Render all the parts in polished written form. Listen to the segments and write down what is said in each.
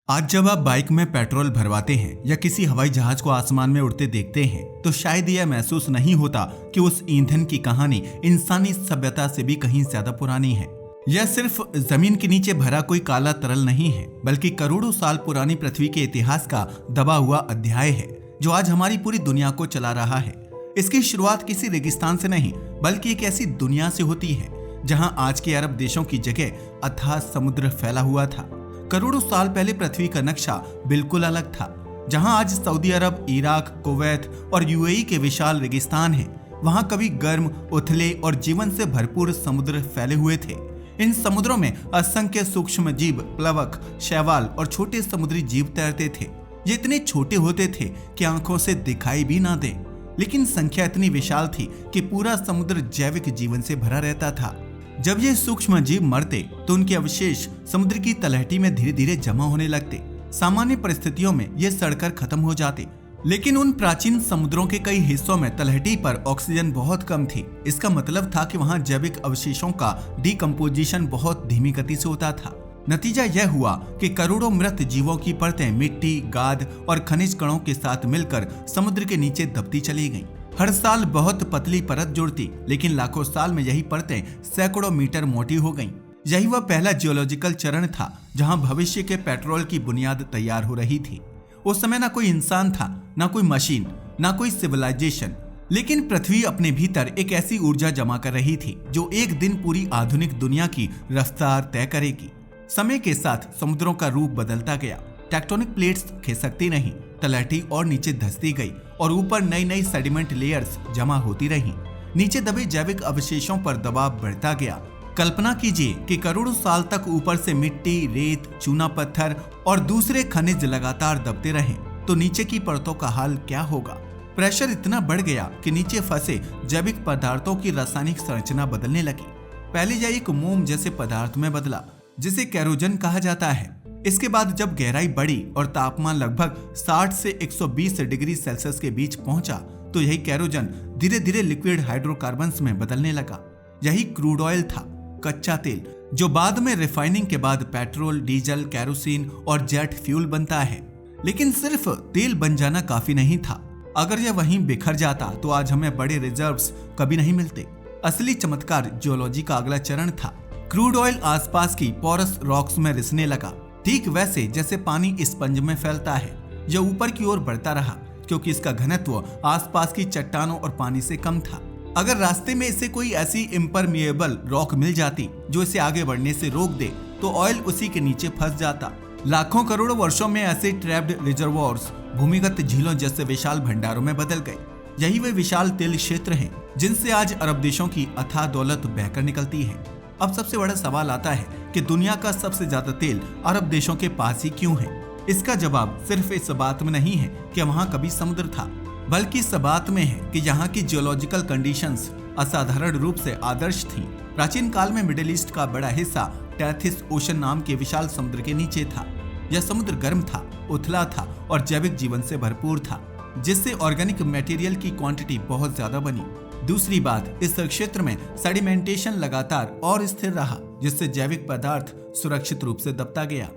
आज जब आप बाइक में पेट्रोल भरवाते हैं या किसी हवाई जहाज को आसमान में उड़ते देखते हैं तो शायद यह महसूस नहीं होता कि उस ईंधन की कहानी इंसानी सभ्यता से भी कहीं ज्यादा पुरानी है। यह सिर्फ जमीन के नीचे भरा कोई काला तरल नहीं है, बल्कि करोड़ों साल पुरानी पृथ्वी के इतिहास का दबा हुआ अध्याय है जो आज हमारी पूरी दुनिया को चला रहा है। इसकी शुरुआत किसी रेगिस्तान से नहीं, बल्कि एक ऐसी दुनिया से होती है जहां आज के अरब देशों की जगह अथाह समुद्र फैला हुआ था। करोड़ों साल पहले पृथ्वी का नक्शा बिल्कुल अलग था। जहां आज सऊदी अरब, इराक, कुवैत और यूएई के विशाल रेगिस्तान हैं, वहां कभी गर्म, उथले और जीवन से भरपूर समुद्र फैले हुए थे। इन समुद्रों में असंख्य सूक्ष्म जीव, प्लवक, शैवाल और छोटे समुद्री जीव तैरते थे। ये इतने छोटे होते थे कि आंखों से दिखाई भी ना दे, लेकिन संख्या इतनी विशाल थी कि पूरा समुद्र जैविक जीवन से भरा रहता था। जब ये सूक्ष्म जीव मरते तो उनके अवशेष समुद्र की तलहटी में धीरे धीरे जमा होने लगते। सामान्य परिस्थितियों में ये सड़कर खत्म हो जाते, लेकिन उन प्राचीन समुद्रों के कई हिस्सों में तलहटी पर ऑक्सीजन बहुत कम थी। इसका मतलब था कि वहाँ जैविक अवशेषों का डिकम्पोजिशन बहुत धीमी गति से होता था। नतीजा यह हुआ कि करोड़ों मृत जीवों की परतें मिट्टी, गाद और खनिज कणों के साथ मिलकर समुद्र के नीचे दबती चली गईं। हर साल बहुत पतली परत जुड़ती, लेकिन लाखों साल में यही परतें सैकड़ों मीटर मोटी हो गईं। यही वह पहला जियोलॉजिकल चरण था जहां भविष्य के पेट्रोल की बुनियाद तैयार हो रही थी। उस समय ना कोई इंसान था, ना कोई मशीन, ना कोई सिविलाइजेशन, लेकिन पृथ्वी अपने भीतर एक ऐसी ऊर्जा जमा कर रही थी जो एक दिन पूरी आधुनिक दुनिया की रफ्तार तय करेगी। समय के साथ समुद्रों का रूप बदलता गया। टेक्टोनिक प्लेट्स खिसकती नहीं, तलहटी और नीचे धंसती गई और ऊपर नई नई सेडिमेंट लेयर्स जमा होती रहीं। नीचे दबे जैविक अवशेषों पर दबाव बढ़ता गया। कल्पना कीजिए कि करोड़ों साल तक ऊपर से मिट्टी, रेत, चूना पत्थर और दूसरे खनिज लगातार दबते रहें तो नीचे की परतों का हाल क्या होगा। प्रेशर इतना बढ़ गया कि नीचे फंसे जैविक पदार्थों की रासायनिक संरचना बदलने लगी। पहले यह एक मोम जैसे पदार्थ में बदला जिसे केरोजन कहा जाता है। इसके बाद जब गहराई बढ़ी और तापमान लगभग 60 से 120 डिग्री सेल्सियस के बीच पहुंचा तो यही केरोजन धीरे धीरे लिक्विड हाइड्रोकार्बन्स में बदलने लगा। यही क्रूड ऑयल था, कच्चा तेल, जो बाद में रिफाइनिंग के बाद पेट्रोल, डीजल, केरोसिन और जेट फ्यूल बनता है। लेकिन सिर्फ तेल बन जाना काफी नहीं था। अगर यह वहीं बिखर जाता तो आज हमें बड़े रिजर्व्स कभी नहीं मिलते। असली चमत्कार जियोलॉजी का अगला चरण था। क्रूड ऑयल आसपास की पोरस रॉक्स में रिसने लगा, ठीक वैसे जैसे पानी स्पंज में फैलता है। यह ऊपर की ओर बढ़ता रहा क्योंकि इसका घनत्व आसपास की चट्टानों और पानी से कम था। अगर रास्ते में इसे कोई ऐसी इम्परमिएबल रॉक मिल जाती जो इसे आगे बढ़ने से रोक दे तो ऑयल उसी के नीचे फंस जाता। लाखों करोड़ों वर्षों में ऐसे ट्रैप्ड रिजर्वोयर्स भूमिगत झीलों जैसे विशाल भंडारों में बदल गए। यही वे विशाल तेल क्षेत्र हैं जिनसे आज अरब देशों की अथाह दौलत बहकर निकलती है। अब सबसे बड़ा सवाल आता है कि दुनिया का सबसे ज्यादा तेल अरब देशों के पास ही क्यों है। इसका जवाब सिर्फ इस बात में नहीं है कि वहाँ कभी समुद्र था, बल्कि इस बात में है कि यहाँ की जियोलॉजिकल कंडीशंस असाधारण रूप से आदर्श थीं। प्राचीन काल में मिडिल ईस्ट का बड़ा हिस्सा टैथिस ओशन नाम के विशाल समुद्र के नीचे था। यह समुद्र गर्म था, उथला था और जैविक जीवन से भरपूर था, जिससे ऑर्गेनिक मटेरियल की क्वांटिटी बहुत ज्यादा बनी। दूसरी बात, इस क्षेत्र में सेडिमेंटेशन लगातार और स्थिर रहा, जिससे जैविक पदार्थ सुरक्षित रूप से दबता गया।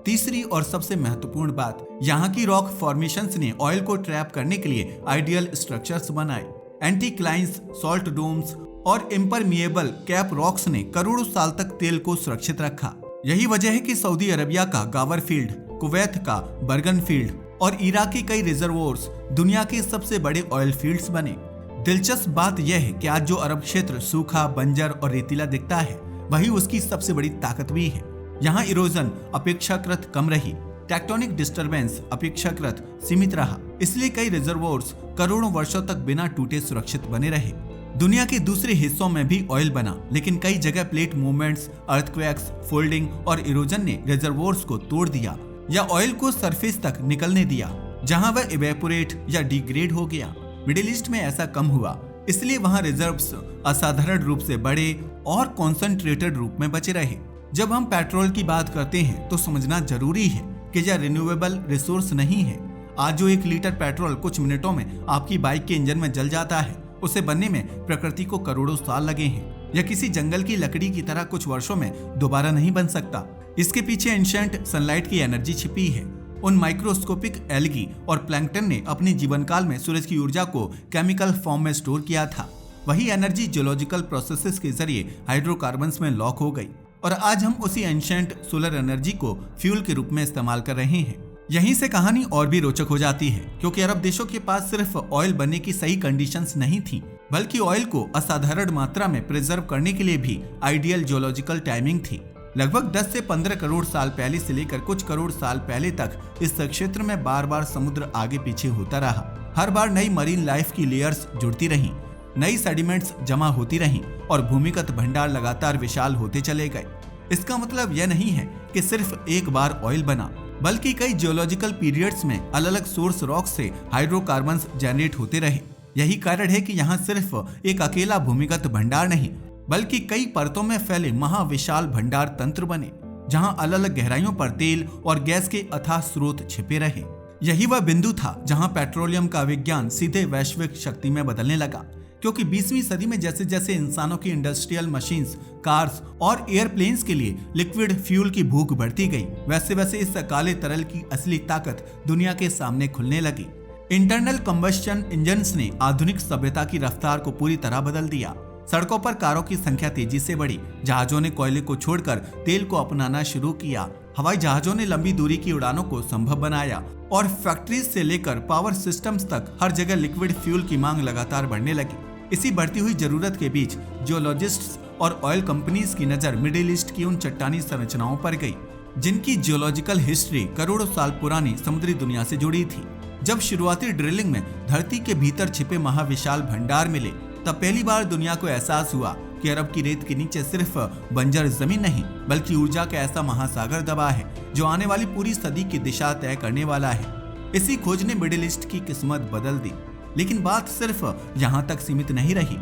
तीसरी और सबसे महत्वपूर्ण बात, यहाँ की रॉक फॉर्मेशंस ने ऑयल को ट्रैप करने के लिए आइडियल स्ट्रक्चर्स बनाए। एंटीक्लाइंस, सॉल्ट डोम्स और इम्परमिएबल कैप रॉक्स ने करोड़ों साल तक तेल को सुरक्षित रखा। यही वजह है कि सऊदी अरबिया का गावर फील्ड, कुवैत का बर्गन फील्ड और इराक के कई रिजर्वोयर्स दुनिया के सबसे बड़े ऑयल फील्ड्स बने। दिलचस्प बात यह है कि आज जो अरब क्षेत्र सूखा, बंजर और रेतीला दिखता है, वही उसकी सबसे बड़ी ताकत भी है। यहाँ इरोजन अपेक्षाकृत कम रही, टेक्टोनिक डिस्टरबेंस अपेक्षाकृत सीमित रहा, इसलिए कई रिजर्वोयर्स करोड़ों वर्षों तक बिना टूटे सुरक्षित बने रहे। दुनिया के दूसरे हिस्सों में भी ऑयल बना, लेकिन कई जगह प्लेट मूवमेंट्स, अर्थक्वेक्स, फोल्डिंग और इरोजन ने रिजर्वोयर्स को तोड़ दिया या ऑयल को सरफेस तक निकलने दिया, जहाँ वह इवेपोरेट या डिग्रेड हो गया। मिडिल ईस्ट में ऐसा कम हुआ, इसलिए वहाँ रिजर्व्स असाधारण रूप से बड़े और कॉन्सेंट्रेटेड रूप में बचे रहे। जब हम पेट्रोल की बात करते हैं तो समझना जरूरी है कि यह रिन्यूएबल रिसोर्स नहीं है। आज जो 1 लीटर पेट्रोल कुछ मिनटों में आपकी बाइक के इंजन में जल जाता है, उसे बनने में प्रकृति को करोड़ों साल लगे हैं। या किसी जंगल की लकड़ी की तरह कुछ वर्षों में दोबारा नहीं बन सकता। इसके पीछे एंशिएंट सनलाइट की एनर्जी छिपी है। उन माइक्रोस्कोपिक एल्गी और प्लैंकटन ने अपने जीवन काल में सूरज की ऊर्जा को केमिकल फॉर्म में स्टोर किया था। वही एनर्जी जियोलॉजिकल प्रोसेसेस के जरिए हाइड्रोकार्बन्स में लॉक हो गई और आज हम उसी एंशिएंट सोलर एनर्जी को फ्यूल के रूप में इस्तेमाल कर रहे हैं। यहीं से कहानी और भी रोचक हो जाती है, क्योंकि अरब देशों के पास सिर्फ ऑयल बनने की सही कंडीशंस नहीं थी, बल्कि ऑयल को असाधारण मात्रा में प्रिजर्व करने के लिए भी आइडियल जियोलॉजिकल टाइमिंग थी। लगभग 10 से 15 करोड़ साल पहले से लेकर कुछ करोड़ साल पहले तक इस क्षेत्र में बार बार समुद्र आगे पीछे होता रहा। हर बार नई मरीन लाइफ की लेयर्स जुड़ती रहीं, नई सेडिमेंट्स जमा होती रहीं और भूमिगत भंडार लगातार विशाल होते चले गए। इसका मतलब यह नहीं है कि सिर्फ एक बार ऑयल बना, बल्कि कई जियोलॉजिकल पीरियड्स में अलग अलग सोर्स रॉक से हाइड्रोकार्बन्स जनरेट होते रहे। यही कारण है कि यहाँ सिर्फ एक अकेला भूमिगत भंडार नहीं, बल्कि कई परतों में फैले महाविशाल भंडार तंत्र बने, जहाँ अलग अलग गहराइयों पर तेल और गैस के अथाह स्रोत छिपे रहे। यही वह बिंदु था जहाँ पेट्रोलियम का विज्ञान सीधे वैश्विक शक्ति में बदलने लगा, क्योंकि 20वीं सदी में जैसे जैसे इंसानों की इंडस्ट्रियल मशीन्स, कार्स और एयरप्लेन्स के लिए लिक्विड फ्यूल की भूख बढ़ती गई, वैसे वैसे इस काले तरल की असली ताकत दुनिया के सामने खुलने लगी। इंटरनल कंबस्शन इंजन्स ने आधुनिक सभ्यता की रफ्तार को पूरी तरह बदल दिया। सड़कों पर कारों की संख्या तेजी से बढ़ी, जहाजों ने कोयले को छोड़कर तेल को अपनाना शुरू किया, हवाई जहाजों ने लंबी दूरी की उड़ानों को संभव बनाया और फैक्ट्रीज से लेकर पावर सिस्टम्स तक हर जगह लिक्विड फ्यूल की मांग लगातार बढ़ने लगी। इसी बढ़ती हुई जरूरत के बीच जियोलॉजिस्ट्स और ऑयल कंपनीज की नजर मिडिल ईस्ट की उन चट्टानी संरचनाओं पर गई, जिनकी जियोलॉजिकल हिस्ट्री करोड़ों साल पुरानी समुद्री दुनिया से जुड़ी थी। जब शुरुआती ड्रिलिंग में धरती के भीतर छिपे महाविशाल भंडार मिले, तब पहली बार दुनिया को एहसास हुआ कि अरब की रेत के नीचे सिर्फ बंजर जमीन नहीं, बल्कि ऊर्जा का ऐसा महासागर दबा है जो आने वाली पूरी सदी की दिशा तय करने वाला है। इसी खोज ने मिडिल ईस्ट की किस्मत बदल दी। लेकिन बात सिर्फ यहाँ तक सीमित नहीं रही।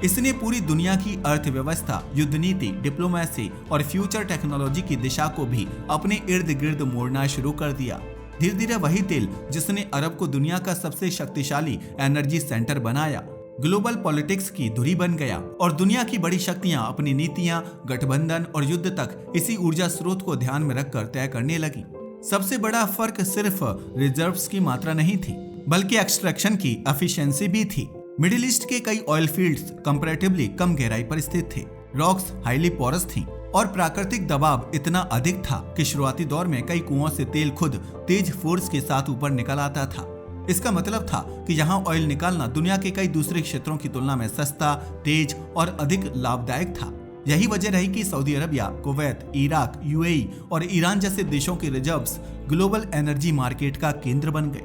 इसने पूरी दुनिया की अर्थव्यवस्था, युद्ध नीति, डिप्लोमेसी और फ्यूचर टेक्नोलॉजी की दिशा को भी अपने इर्द गिर्द मोड़ना शुरू कर दिया। धीरे धीरे वही तेल जिसने अरब को दुनिया का सबसे शक्तिशाली एनर्जी सेंटर बनाया, ग्लोबल पॉलिटिक्स की धुरी बन गया और दुनिया की बड़ी शक्तियां अपनी नीतियां, गठबंधन और युद्ध तक इसी ऊर्जा स्रोत को ध्यान में रखकर तय करने लगी। सबसे बड़ा फर्क सिर्फ रिजर्व्स की मात्रा नहीं थी, बल्कि एक्सट्रैक्शन की एफिशिएंसी भी थी। मिडिल ईस्ट के कई ऑयल फील्ड्स कंपैरेटिवली कम गहराई पर स्थित थे, रॉक्स हाईली पोरस थीं और प्राकृतिक दबाव इतना अधिक था कि शुरुआती दौर में कई कुओं से तेल खुद तेज फोर्स के साथ ऊपर निकल आता था। इसका मतलब था कि यहाँ ऑयल निकालना दुनिया के कई दूसरे क्षेत्रों की तुलना में सस्ता, तेज और अधिक लाभदायक था। यही वजह रही कि Saudi Arabia, Kuwait, Iraq, UAE और ईरान जैसे देशों के रिजर्व्स ग्लोबल एनर्जी मार्केट का केंद्र बन गए।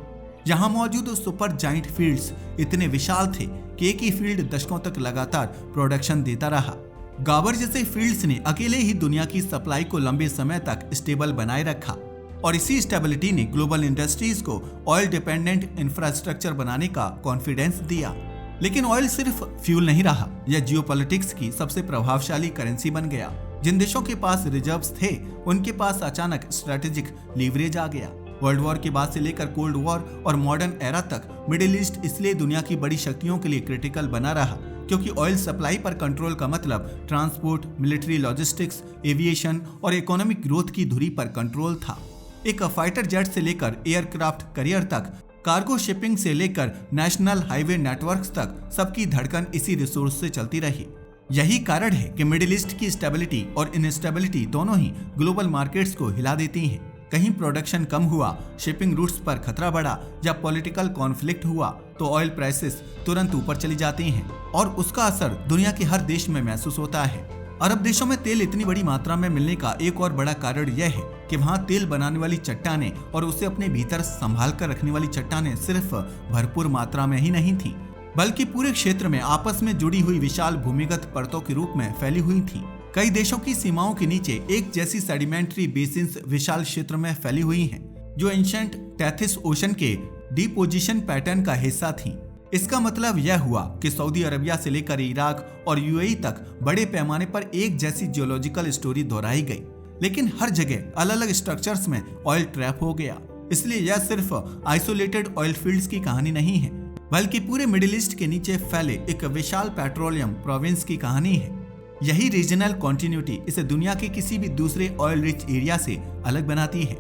यहाँ मौजूद सुपर जाइंट फील्ड्स इतने विशाल थे कि एक ही फील्ड दशकों तक लगातार प्रोडक्शन देता रहा। गाबर जैसे फील्ड्स ने अकेले ही दुनिया की सप्लाई को लंबे समय तक स्टेबल बनाए रखा और इसी स्टेबिलिटी ने ग्लोबल इंडस्ट्रीज को ऑयल डिपेंडेंट इंफ्रास्ट्रक्चर बनाने का कॉन्फिडेंस दिया। लेकिन ऑयल सिर्फ फ्यूल नहीं रहा, यह जियोपॉलिटिक्स की सबसे प्रभावशाली करेंसी बन गया। जिन देशों के पास रिजर्व्स थे, उनके पास अचानक स्ट्रेटेजिक लीवरेज आ गया। वर्ल्ड वॉर के बाद से लेकर कोल्ड वॉर और मॉडर्न एरा तक मिडिल ईस्ट इसलिए दुनिया की बड़ी शक्तियों के लिए क्रिटिकल बना रहा, क्योंकि ऑयल सप्लाई पर कंट्रोल का मतलब ट्रांसपोर्ट, मिलिट्री लॉजिस्टिक्स, एविएशन और इकोनॉमिक ग्रोथ की धुरी पर कंट्रोल था। एक फाइटर जेट से लेकर एयरक्राफ्ट करियर तक, कार्गो शिपिंग से लेकर नेशनल हाईवे नेटवर्क्स तक, सबकी धड़कन इसी रिसोर्स से चलती रही। यही कारण है कि मिडिल ईस्ट की स्टेबिलिटी और इनस्टेबिलिटी दोनों ही ग्लोबल मार्केट्स को हिला देती हैं। कहीं प्रोडक्शन कम हुआ, शिपिंग रूट्स पर खतरा बढ़ा या पॉलिटिकल कॉन्फ्लिक्ट हुआ तो ऑयल प्राइसेस तुरंत ऊपर चली जाती हैं और उसका असर दुनिया के हर देश में महसूस होता है। अरब देशों में तेल इतनी बड़ी मात्रा में मिलने का एक और बड़ा कारण यह है कि वहाँ तेल बनाने वाली चट्टानें और उसे अपने भीतर संभाल कर रखने वाली चट्टानें सिर्फ भरपूर मात्रा में ही नहीं थी, बल्कि पूरे क्षेत्र में आपस में जुड़ी हुई विशाल भूमिगत परतों के रूप में फैली हुई थी। कई देशों की सीमाओं के नीचे एक जैसी सेडिमेंट्री बेसिन्स विशाल क्षेत्र में फैली हुई हैं, जो एंशिएंट टेथिस ओशन के डिपोजिशन पैटर्न का हिस्सा थी। इसका मतलब यह हुआ कि सऊदी अरबिया से लेकर इराक और यूएई तक बड़े पैमाने पर एक जैसी जियोलॉजिकल स्टोरी दोहराई गई, लेकिन हर जगह अलग अलग स्ट्रक्चर्स में ऑयल ट्रैप हो गया। इसलिए यह सिर्फ आइसोलेटेड ऑयल फील्ड्स की कहानी नहीं है, बल्कि पूरे मिडिल ईस्ट के नीचे फैले एक विशाल पेट्रोलियम प्रोविंस की कहानी है। यही रीजनल कॉन्टिन्यूटी इसे दुनिया के किसी भी दूसरे ऑयल रिच एरिया से अलग बनाती है।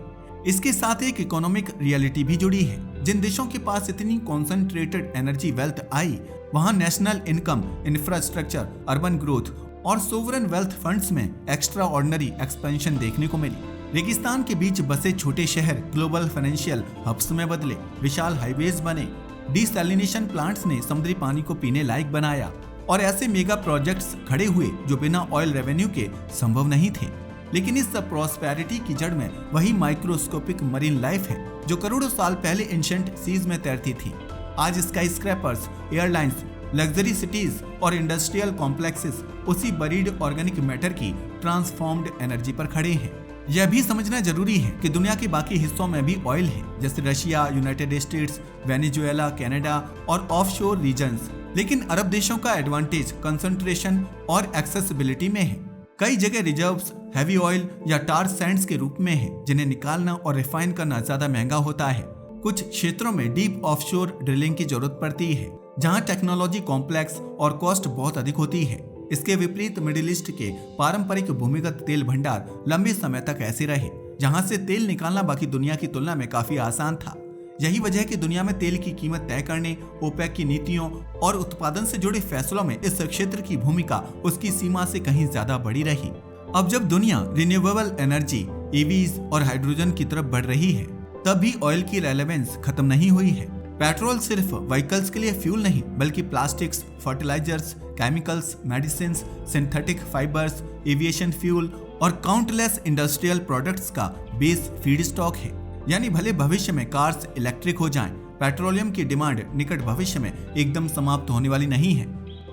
इसके साथ एक इकोनॉमिक रियलिटी भी जुड़ी है। जिन देशों के पास इतनी कॉन्सेंट्रेटेड एनर्जी वेल्थ आई, वहां national income, infrastructure, urban growth और सोवरेन वेल्थ फंड्स में एक्स्ट्रा ऑर्डिनरी एक्सपेंशन देखने को मिली। रेगिस्तान के बीच बसे छोटे शहर ग्लोबल फाइनेंशियल हब्स में बदले, विशाल हाईवेज बने, डिसैलिनेशन प्लांट्स ने समुद्री पानी को पीने लायक बनाया और ऐसे मेगा प्रोजेक्ट्स खड़े हुए जो बिना ऑयल रेवेन्यू के संभव नहीं थे। लेकिन इस प्रॉस्पेरिटी की जड़ में वही माइक्रोस्कोपिक मरीन लाइफ है जो करोड़ों साल पहले एंशिएंट सीज में तैरती थी। आज sky scrapers, airlines, luxury cities और इंडस्ट्रियल कॉम्प्लेक्सेस उसी बरीड ऑर्गेनिक मैटर की ट्रांसफॉर्म्ड एनर्जी पर खड़े हैं। यह भी समझना जरूरी है कि दुनिया के बाकी हिस्सों में भी ऑयल है, जैसे Russia, United states, Venezuela, Canada और ऑफशोर रीजन्स। लेकिन अरब देशों का एडवांटेज कंसंट्रेशन और एक्सेसिबिलिटी में है। कई जगह रिजर्व्स हैवी ऑयल या टार सैंड्स के रूप में है, जिन्हें निकालना और रिफाइन करना ज्यादा महंगा होता है। कुछ क्षेत्रों में डीप ऑफशोर ड्रिलिंग की जरूरत पड़ती है, जहां टेक्नोलॉजी कॉम्प्लेक्स और कॉस्ट बहुत अधिक होती है। इसके विपरीत मिडिल ईस्ट के पारंपरिक भूमिगत तेल भंडार लंबे समय तक ऐसे रहे, जहां से तेल निकालना बाकी दुनिया की तुलना में काफी आसान था। यही वजह है कि दुनिया में तेल की कीमत तय करने, ओपेक की नीतियों और उत्पादन से जुड़े फैसलों में इस क्षेत्र की भूमिका उसकी सीमा से कहीं ज्यादा बड़ी रही। अब जब दुनिया रिन्यूएबल एनर्जी, ईवीज और हाइड्रोजन की तरफ बढ़ रही है, तब भी ऑयल की रेलेवेंस खत्म नहीं हुई है। पेट्रोल सिर्फ व्हीकल्स के लिए फ्यूल नहीं, बल्कि plastics, fertilisers, chemicals, medicine, synthetic fibres, aviation fuel और काउंटलेस इंडस्ट्रियल प्रोडक्ट्स का बेस फीड स्टॉक है। यानी भले भविष्य में कार्स इलेक्ट्रिक हो जाएं, पेट्रोलियम की डिमांड निकट भविष्य में एकदम समाप्त होने वाली नहीं है।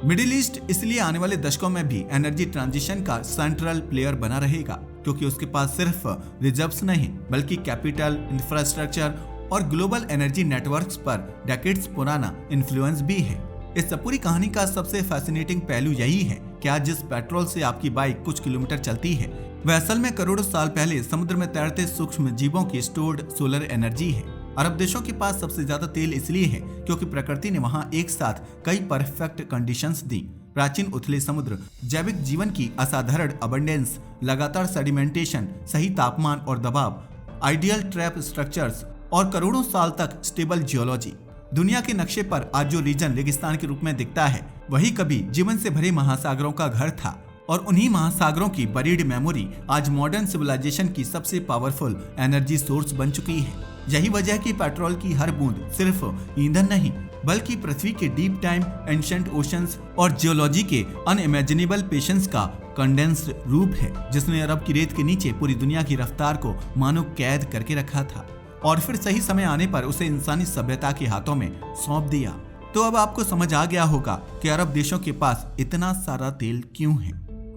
मिडिल ईस्ट इसलिए आने वाले दशकों में भी एनर्जी ट्रांजिशन का सेंट्रल प्लेयर बना रहेगा, क्योंकि उसके पास सिर्फ रिजर्व्स नहीं, बल्कि कैपिटल, इंफ्रास्ट्रक्चर और ग्लोबल एनर्जी नेटवर्क्स पर डेकेड्स पुराना इन्फ्लुएंस भी है। इस पूरी कहानी का सबसे फैसिनेटिंग पहलू यही है कि आज जिस पेट्रोल से आपकी बाइक कुछ किलोमीटर चलती है, वह असल में करोड़ों साल पहले समुद्र में तैरते सूक्ष्म जीवों की स्टोर्ड सोलर एनर्जी है। अरब देशों के पास सबसे ज्यादा तेल इसलिए है क्योंकि प्रकृति ने वहां एक साथ कई परफेक्ट कंडीशंस दी। प्राचीन उथले समुद्र, जैविक जीवन की असाधारण अबंडेंस, लगातार सेडिमेंटेशन, सही तापमान और दबाव, आइडियल ट्रैप स्ट्रक्चर्स और करोड़ों साल तक स्टेबल जियोलॉजी। दुनिया के नक्शे पर आज जो रीजन रेगिस्तान के रूप में दिखता है, वही कभी जीवन से भरे महासागरों का घर था और उन्हीं महासागरों की बरीड मेमोरी आज मॉडर्न सिविलाइजेशन की सबसे पावरफुल एनर्जी सोर्स बन चुकी है। यही वजह है कि पेट्रोल की हर बूंद सिर्फ ईंधन नहीं, बल्कि पृथ्वी के डीप टाइम, एंशिएंट ओशंस और जियोलॉजी के अनइमेजिनेबल पेशेंस का कंडेंस्ड रूप है, जिसने अरब की रेत के नीचे पूरी दुनिया की रफ्तार को मानो कैद करके रखा था और फिर सही समय आने पर उसे इंसानी सभ्यता के हाथों में सौंप दिया। तो अब आपको समझ आ गया होगा कि अरब देशों के पास इतना सारा तेल क्यों है।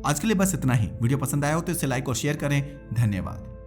आज के लिए बस इतना ही। वीडियो पसंद आया हो तो इसे लाइक और शेयर करें। धन्यवाद।